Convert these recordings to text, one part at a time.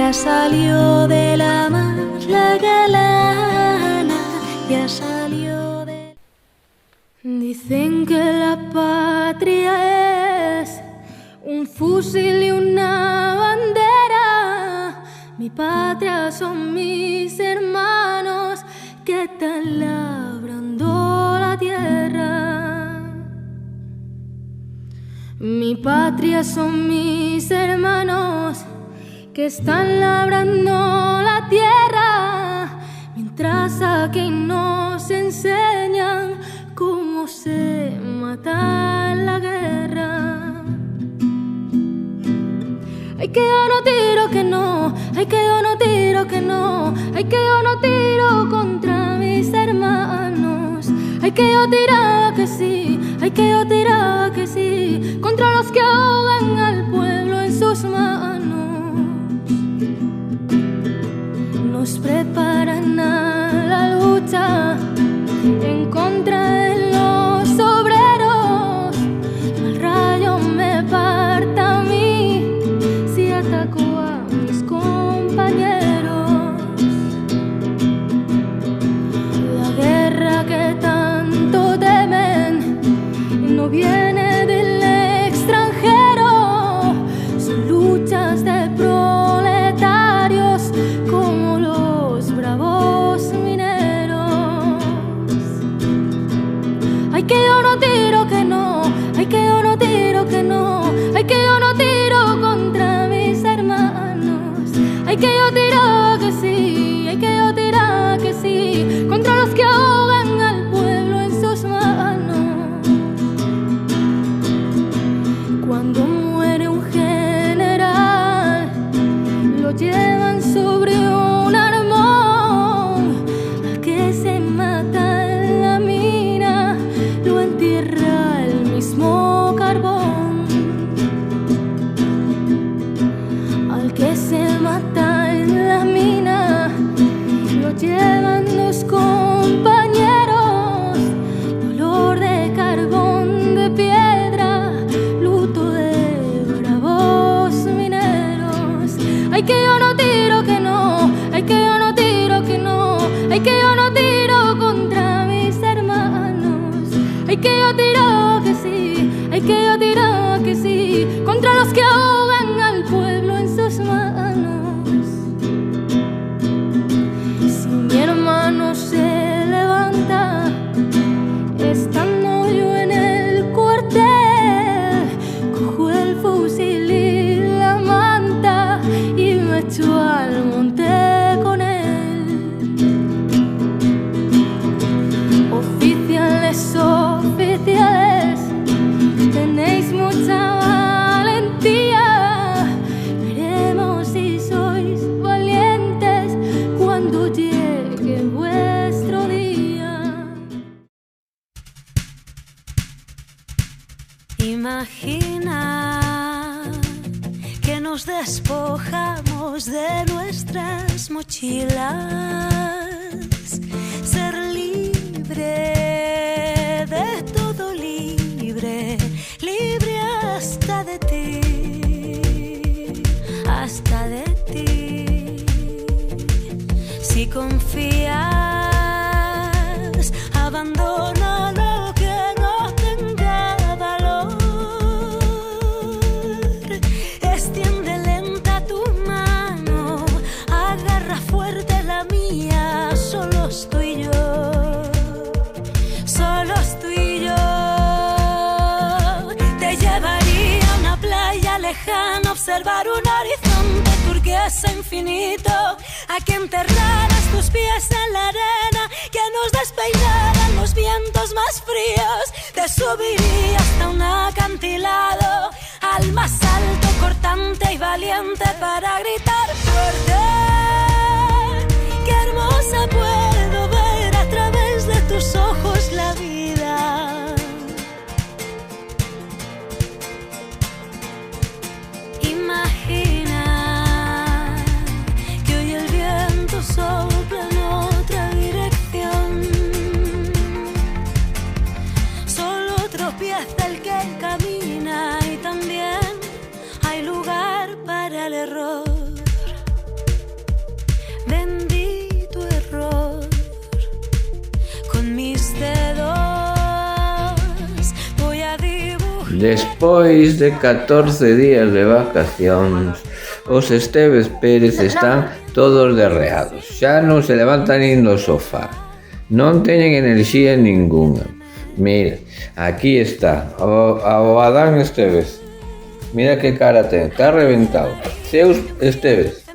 Ya salió de la mar la galana, ya salió de... Dicen que la patria es un fusil y una bandera. Mi patria son mis hermanos que están labrando la tierra. Mi patria son mis hermanos que están labrando la tierra, mientras aquí nos enseñan cómo se mata en la guerra. Ay, que yo no tiro que no, ay, que yo no tiro que no, ay, que yo no tiro contra mis hermanos. Ay, que yo tiraba que sí, ay, que yo tiraba que sí, contra los que ahogan al pueblo en sus manos. Nos preparan a la lucha en contra de los obreros. El rayo me parta a mí si ataco a mis compañeros. La guerra que tanto temen no viene del extranjero, son luchas de proletarios como los bravos mineros. Ay, que yo no tiro que no, ay, que yo no tiro que no, ay, que yo no tiro contra mis hermanos. Ay, que yo tiraba que sí, ay, que yo tiraba que sí, contra los que ahogan al pueblo en sus manos. Cuando muere un general, lo llevan sobre un armón. Al que se mata en la mina, lo entierra el mismo carbón. Al que se mata en la mina, lo llevan los compañeros. Dolor de carbón, de piedra, luto de bravos mineros. Ay, que yo no tiro que no, ay, que yo no tiro que no, ay, que yo no tiro contra mis hermanos. Ay, que yo tiraba que sí, ay, que yo tiraba que sí, contra los que ahogan al pueblo en sus manos. Si mi hermano se levanta, estando yo en el cuartel, cojo el fusil y la manta y me echo al monte con él. Oficiales, oficiales, tenéis mucha valentía. Veremos si sois valientes cuando llegue vuestro día. Imagina que nos despojamos de nuestras mochilas, ser libre de todo, libre, libre hasta de ti, hasta de ti. Si confías, abandona lo que no tenga valor. Extiende lenta tu mano, agarra fuerte la mía. Solos tú y yo, solos tú y yo. Te llevaría a una playa lejana, observar un horizonte turquesa infinito. A que enterraras tus pies en la arena, que nos despeinaran los vientos más fríos. Te subiría hasta un acantilado, al más alto, cortante y valiente, para gritar fuerte. Qué hermosa puedo ver a través de tus ojos la vida. Imagina que hoy el viento sopla en otra dirección. Solo tropieza el que camina y también hay lugar para el error. Despois de 14 días de vacacións, os Esteves Pérez están todos derreados. Xa non se levantan nin do sofá. Non teñen enerxía ningunha. Mira, aquí está, o Adán Esteves. Mira que cara ten, está reventado. Zeus Esteves,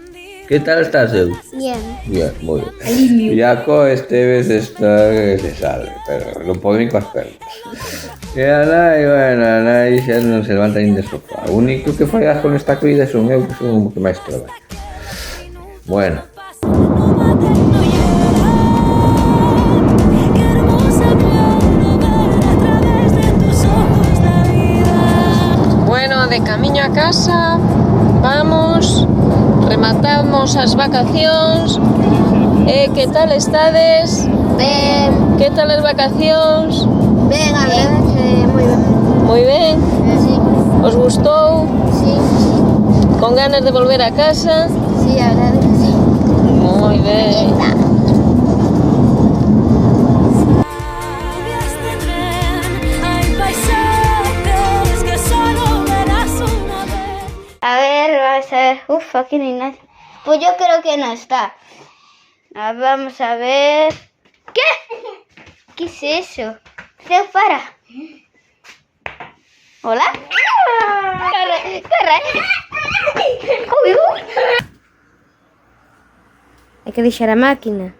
que tal está Zeus? Bien. Bien, moi bien. Iaco Esteves está que se sale, pero non pode nin coas pernas. E a nai xa non se levanta nin de sofá. O único que fallas con esta vida son eu, que son o que máis traballo. Bueno. Bueno, de camiño a casa, vamos, rematamos as vacacións. Que tal estades? Ben. Que tal as vacacións? Ben, a verdade é moi ben. Moi ben? Sí. Os gustou? Sí. Con ganas de volver a casa? Sí, a verdade que sí. Moi ben. A ver, vamos a ver. Uf, aquí no hay nada. Pues yo creo que no está. Vamos a ver. ¿Qué? ¿Qué es eso? Zeus, para. ¿Hola? Corre, corre. Uy, uy. Hay que deixar a máquina.